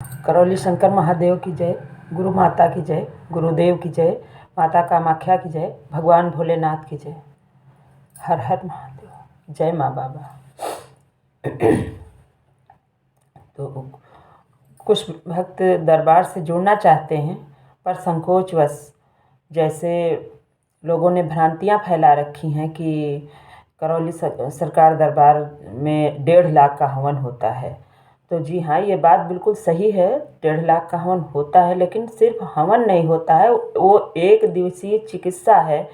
करौली शंकर महादेव की जय, गुरु माता की जय, गुरुदेव की जय, माता कामाख्या की जय, भगवान भोलेनाथ की जय। हर हर महादेव, जय माँ बाबा। तो कुछ भक्त दरबार से जुड़ना चाहते हैं पर संकोचवश, जैसे लोगों ने भ्रांतियाँ फैला रखी हैं कि करौली सरकार दरबार में 1.5 लाख का हवन होता है। तो जी हाँ, ये बात बिल्कुल सही है, 1.5 लाख का हवन होता है, लेकिन सिर्फ हवन नहीं होता है, वो 1 दिवसीय चिकित्सा है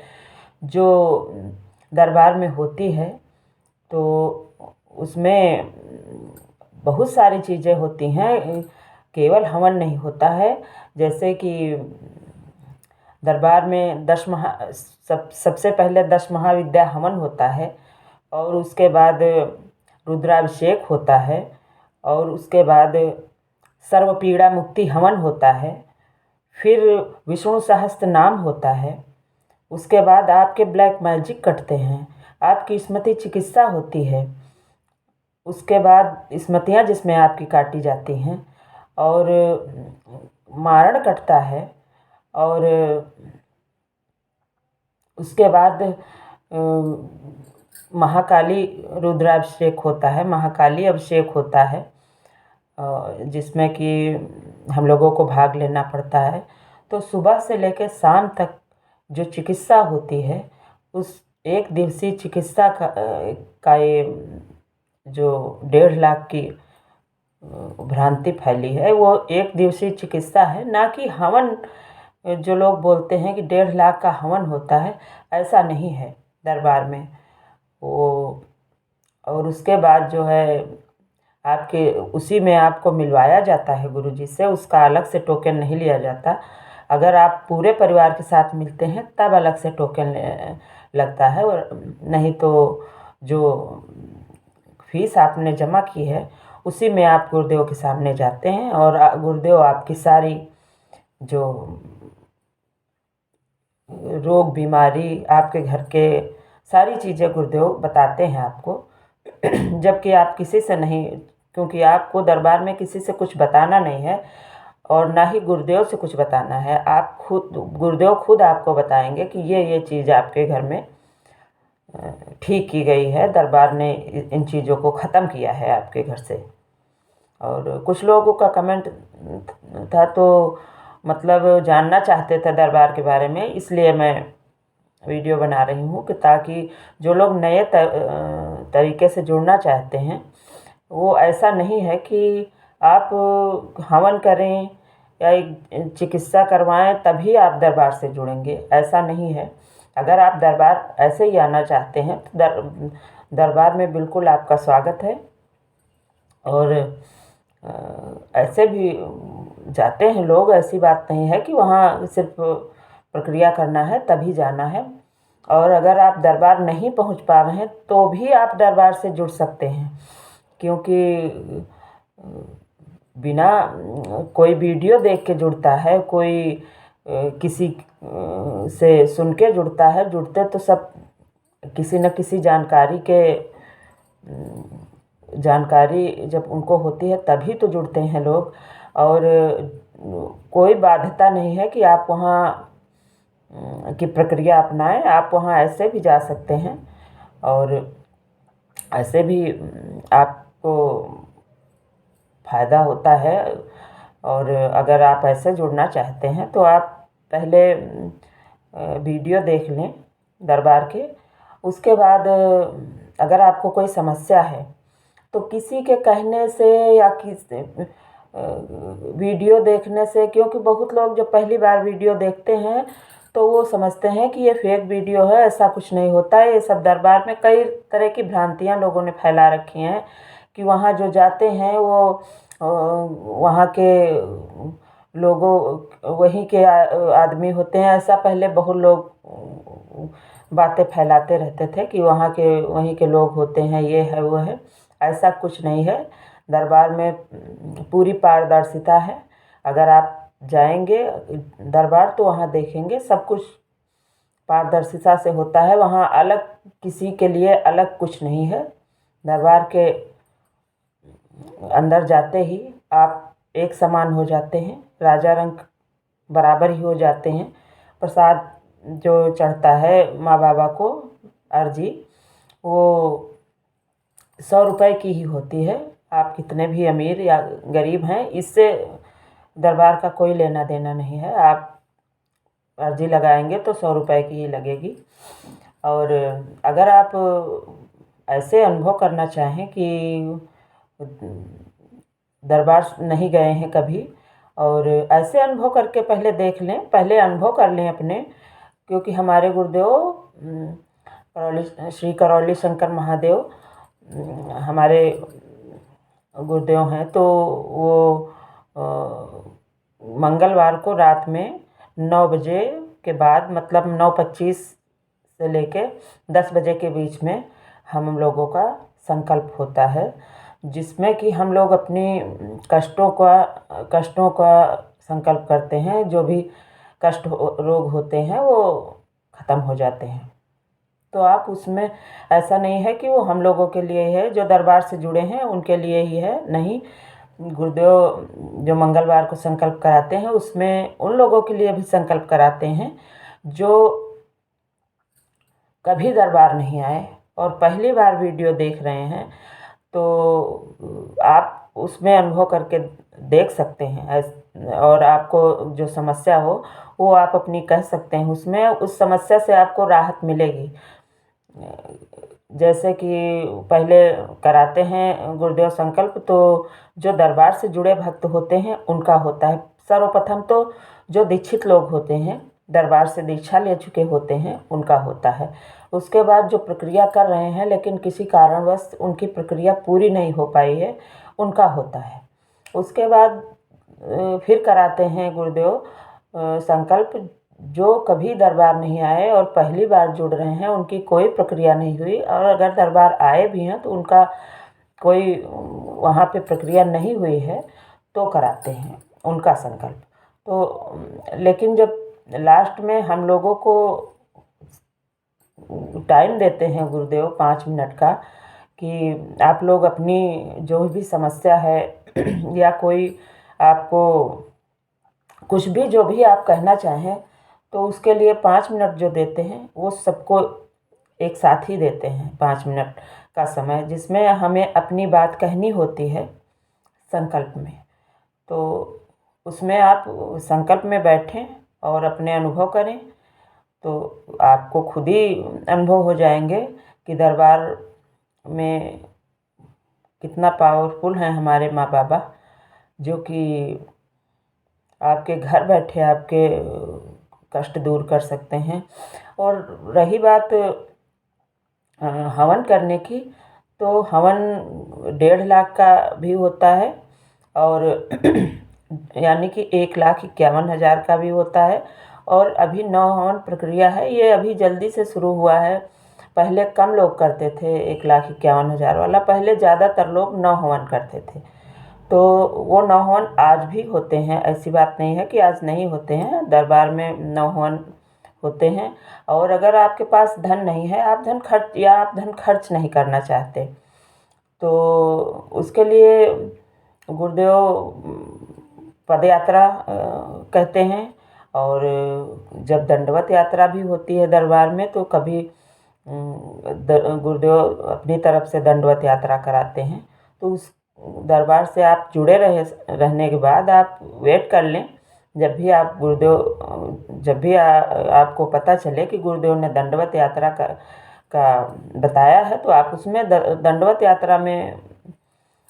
जो दरबार में होती है। तो उसमें बहुत सारी चीज़ें होती हैं, केवल हवन नहीं होता है। जैसे कि दरबार में सबसे पहले 10 महाविद्या हवन होता है, और उसके बाद रुद्राभिषेक होता है, और उसके बाद सर्व पीड़ा मुक्ति हवन होता है, फिर विष्णु सहस्त्र नाम होता है, उसके बाद आपके ब्लैक मैजिक कटते हैं, आपकी स्मृति चिकित्सा होती है, उसके बाद स्मृतियाँ जिसमें आपकी काटी जाती हैं, और मारण कटता है, और उसके बाद महाकाली रुद्राभिषेक होता है, महाकाली अभिषेक होता है, जिसमें कि हम लोगों को भाग लेना पड़ता है। तो सुबह से लेकर शाम तक जो चिकित्सा होती है, उस 1 दिवसीय चिकित्सा का ये जो 1.5 लाख की भ्रांति फैली है, वो 1 दिवसीय चिकित्सा है, ना कि हवन। जो लोग बोलते हैं कि 1.5 लाख का हवन होता है, ऐसा नहीं है दरबार में वो। और उसके बाद जो है आपके उसी में आपको मिलवाया जाता है गुरुजी से, उसका अलग से टोकन नहीं लिया जाता। अगर आप पूरे परिवार के साथ मिलते हैं तब अलग से टोकन लगता है, और नहीं तो जो फीस आपने जमा की है उसी में आप गुरुदेव के सामने जाते हैं, और गुरुदेव आपकी सारी जो रोग बीमारी, आपके घर के सारी चीज़ें गुरुदेव बताते हैं आपको। जबकि आप किसी से नहीं, क्योंकि आपको दरबार में किसी से कुछ बताना नहीं है, और ना ही गुरुदेव से कुछ बताना है। आप खुद, गुरुदेव खुद आपको बताएंगे कि ये चीज़ आपके घर में ठीक की गई है, दरबार ने इन चीज़ों को ख़त्म किया है आपके घर से। और कुछ लोगों का कमेंट था, तो मतलब जानना चाहते थे दरबार के बारे में, इसलिए मैं वीडियो बना रही हूँ कि ताकि जो लोग नए तरीके से जुड़ना चाहते हैं, वो ऐसा नहीं है कि आप हवन करें या एक चिकित्सा करवाएं तभी आप दरबार से जुड़ेंगे, ऐसा नहीं है। अगर आप दरबार ऐसे ही आना चाहते हैं तो दरबार में बिल्कुल आपका स्वागत है। और ऐसे भी जाते हैं लोग, ऐसी बात नहीं है कि वहाँ सिर्फ प्रक्रिया करना है तभी जाना है। और अगर आप दरबार नहीं पहुँच पा रहे हैं तो भी आप दरबार से जुड़ सकते हैं, क्योंकि बिना कोई वीडियो देख के जुड़ता है, कोई किसी से सुन के जुड़ता है, जुड़ते तो सब किसी न किसी जानकारी जब उनको होती है तभी तो जुड़ते हैं लोग। और कोई बाध्यता नहीं है कि आप वहाँ की प्रक्रिया अपनाएं, आप वहाँ ऐसे भी जा सकते हैं, और ऐसे भी आपको फ़ायदा होता है। और अगर आप ऐसे जुड़ना चाहते हैं तो आप पहले वीडियो देख लें दरबार के, उसके बाद अगर आपको कोई समस्या है तो किसी के कहने से या वीडियो देखने से, क्योंकि बहुत लोग जो पहली बार वीडियो देखते हैं तो वो समझते हैं कि ये फेक वीडियो है, ऐसा कुछ नहीं होता है। ये सब दरबार में कई तरह की भ्रांतियां लोगों ने फैला रखी हैं कि वहाँ जो जाते हैं वो वहाँ के लोगों वहीं के आदमी होते हैं। ऐसा पहले बहुत लोग बातें फैलाते रहते थे कि वहाँ के वहीं के लोग होते हैं, ये है वो है। ऐसा कुछ नहीं है, दरबार में पूरी पारदर्शिता है। अगर आप जाएंगे दरबार तो वहाँ देखेंगे सब कुछ पारदर्शिता से होता है। वहाँ अलग किसी के लिए अलग कुछ नहीं है। दरबार के अंदर जाते ही आप एक समान हो जाते हैं, राजा रंग बराबर ही हो जाते हैं। प्रसाद जो चढ़ता है माँ बाबा को अर्जी, वो 100 रुपये की ही होती है। आप कितने भी अमीर या गरीब हैं, इससे दरबार का कोई लेना देना नहीं है। आप अर्जी लगाएंगे तो 100 रुपये की ही लगेगी। और अगर आप ऐसे अनुभव करना चाहें कि दरबार नहीं गए हैं कभी, और ऐसे अनुभव करके पहले देख लें, पहले अनुभव कर लें अपने, क्योंकि हमारे गुरुदेव श्री करौली शंकर महादेव हमारे गुरुदेव हैं। तो वो मंगलवार को रात में 9 बजे के बाद, मतलब 9:25 से लेके 10 बजे के बीच में हम लोगों का संकल्प होता है, जिसमें कि हम लोग अपनी कष्टों का संकल्प करते हैं। जो भी रोग होते हैं वो ख़त्म हो जाते हैं। तो आप उसमें ऐसा नहीं है कि वो हम लोगों के लिए है, जो दरबार से जुड़े हैं उनके लिए ही है, नहीं। गुरुदेव जो मंगलवार को संकल्प कराते हैं उसमें उन लोगों के लिए भी संकल्प कराते हैं जो कभी दरबार नहीं आए और पहली बार वीडियो देख रहे हैं। तो आप उसमें अनुभव करके देख सकते हैं, और आपको जो समस्या हो वो आप अपनी कह सकते हैं उसमें, उस समस्या से आपको राहत मिलेगी। जैसे कि पहले कराते हैं गुरुदेव संकल्प, तो जो दरबार से जुड़े भक्त होते हैं उनका होता है। सर्वप्रथम तो जो दीक्षित लोग होते हैं, दरबार से दीक्षा ले चुके होते हैं, उनका होता है। उसके बाद जो प्रक्रिया कर रहे हैं लेकिन किसी कारणवश उनकी प्रक्रिया पूरी नहीं हो पाई है, उनका होता है। उसके बाद फिर कराते हैं गुरुदेव संकल्प जो कभी दरबार नहीं आए और पहली बार जुड़ रहे हैं, उनकी कोई प्रक्रिया नहीं हुई, और अगर दरबार आए भी हैं तो उनका कोई वहाँ पे प्रक्रिया नहीं हुई है तो कराते हैं उनका संकल्प। तो लेकिन जब लास्ट में हम लोगों को टाइम देते हैं गुरुदेव 5 मिनट का, कि आप लोग अपनी जो भी समस्या है या कोई आपको कुछ भी जो भी आप कहना चाहें, तो उसके लिए 5 मिनट जो देते हैं वो सबको एक साथ ही देते हैं। 5 मिनट का समय जिसमें हमें अपनी बात कहनी होती है संकल्प में। तो उसमें आप संकल्प में बैठें और अपने अनुभव करें, तो आपको खुद ही अनुभव हो जाएंगे कि दरबार में कितना पावरफुल हैं हमारे माँ बाबा, जो कि आपके घर बैठे आपके कष्ट दूर कर सकते हैं। और रही बात हवन करने की, तो हवन 1.5 लाख का भी होता है, और यानी कि 1,51,000 का भी होता है। और अभी 9 हवन प्रक्रिया है, ये अभी जल्दी से शुरू हुआ है। पहले कम लोग करते थे 1,51,000 वाला, पहले ज़्यादातर लोग 9 हवन करते थे। तो वो 9 हवन आज भी होते हैं, ऐसी बात नहीं है कि आज नहीं होते हैं। दरबार में 9 हवन होते हैं। और अगर आपके पास धन नहीं है, आप धन खर्च नहीं करना चाहते, तो उसके लिए गुरुदेव पद यात्रा कहते हैं। और जब दंडवत यात्रा भी होती है दरबार में, तो कभी गुरुदेव अपनी तरफ से दंडवत यात्रा कराते हैं। तो उस दरबार से आप जुड़े रहने के बाद आप वेट कर लें, जब भी आपको पता चले कि गुरुदेव ने दंडवत यात्रा का बताया है, तो आप उसमें दंडवत यात्रा में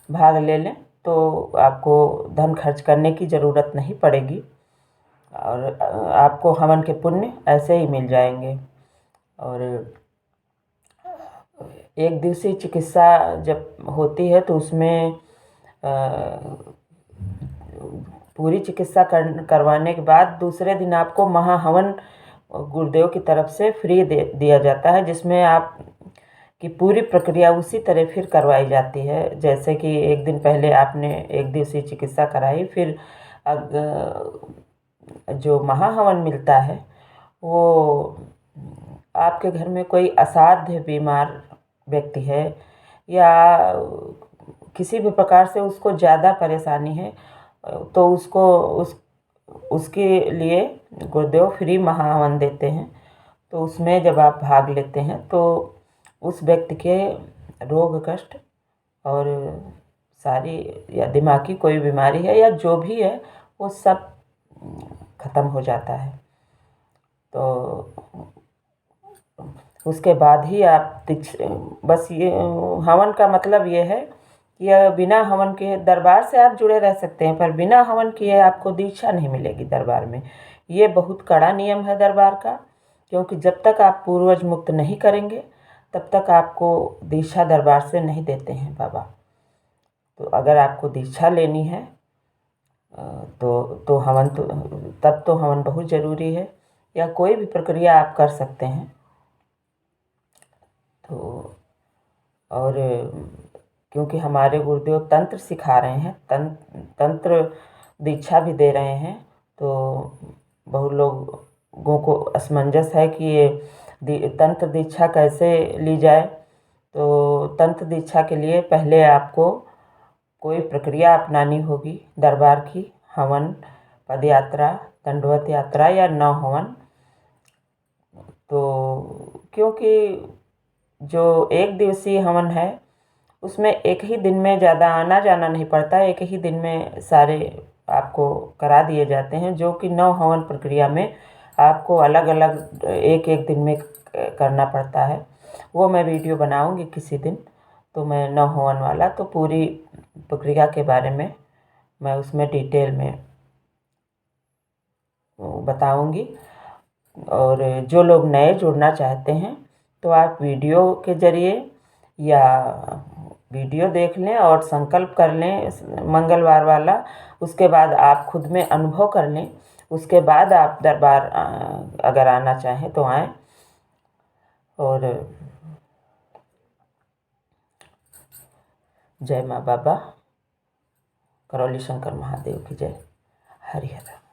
भाग ले लें, तो आपको धन खर्च करने की ज़रूरत नहीं पड़ेगी, और आपको हवन के पुण्य ऐसे ही मिल जाएंगे। और एक दिवसीय चिकित्सा जब होती है तो उसमें पूरी चिकित्सा करवाने के बाद दूसरे दिन आपको महाहवन गुरुदेव की तरफ से फ्री दिया जाता है, जिसमें आप की पूरी प्रक्रिया उसी तरह फिर करवाई जाती है। जैसे कि एक दिन पहले आपने एक दिवसीय चिकित्सा कराई, फिर जो महाहवन मिलता है वो आपके घर में कोई असाध्य बीमार व्यक्ति है या किसी भी प्रकार से उसको ज़्यादा परेशानी है, तो उसके लिए गुरुदेव फ्री महाहवन देते हैं। तो उसमें जब आप भाग लेते हैं तो उस व्यक्ति के रोग कष्ट और सारी या दिमागी कोई बीमारी है या जो भी है वो सब ख़त्म हो जाता है। तो उसके बाद ही आप बस ये हवन का मतलब ये है कि बिना हवन के दरबार से आप जुड़े रह सकते हैं, पर बिना हवन किए आपको दीक्षा नहीं मिलेगी दरबार में। ये बहुत कड़ा नियम है दरबार का, क्योंकि जब तक आप पूर्वज मुक्त नहीं करेंगे तब तक आपको दीक्षा दरबार से नहीं देते हैं बाबा। तो अगर आपको दीक्षा लेनी है तो हवन तब तो हवन बहुत ज़रूरी है, या कोई भी प्रक्रिया आप कर सकते हैं। तो और क्योंकि हमारे गुरुदेव तंत्र सिखा रहे हैं, तंत्र दीक्षा भी दे रहे हैं, तो बहुत लोगों को असमंजस है कि ये तंत्र दीक्षा कैसे ली जाए। तो तंत्र दीक्षा के लिए पहले आपको कोई प्रक्रिया अपनानी होगी दरबार की, हवन, पद यात्रा, दंडवत यात्रा या नौ हवन। तो क्योंकि जो एक दिवसीय हवन है उसमें एक ही दिन में ज़्यादा आना जाना नहीं पड़ता, एक ही दिन में सारे आपको करा दिए जाते हैं, जो कि नौ हवन प्रक्रिया में आपको अलग अलग एक एक दिन में करना पड़ता है। वो मैं वीडियो बनाऊंगी किसी दिन, तो मैं नौ हवन वाला तो पूरी प्रक्रिया के बारे में मैं उसमें डिटेल में बताऊंगी। और जो लोग नए जुड़ना चाहते हैं तो आप वीडियो के ज़रिए या वीडियो देख लें और संकल्प कर लें मंगलवार वाला, उसके बाद आप खुद में अनुभव कर लें, उसके बाद आप दरबार अगर आना चाहें तो आएँ। और जय माँ बाबा, करौली शंकर महादेव की जय। हरि हर।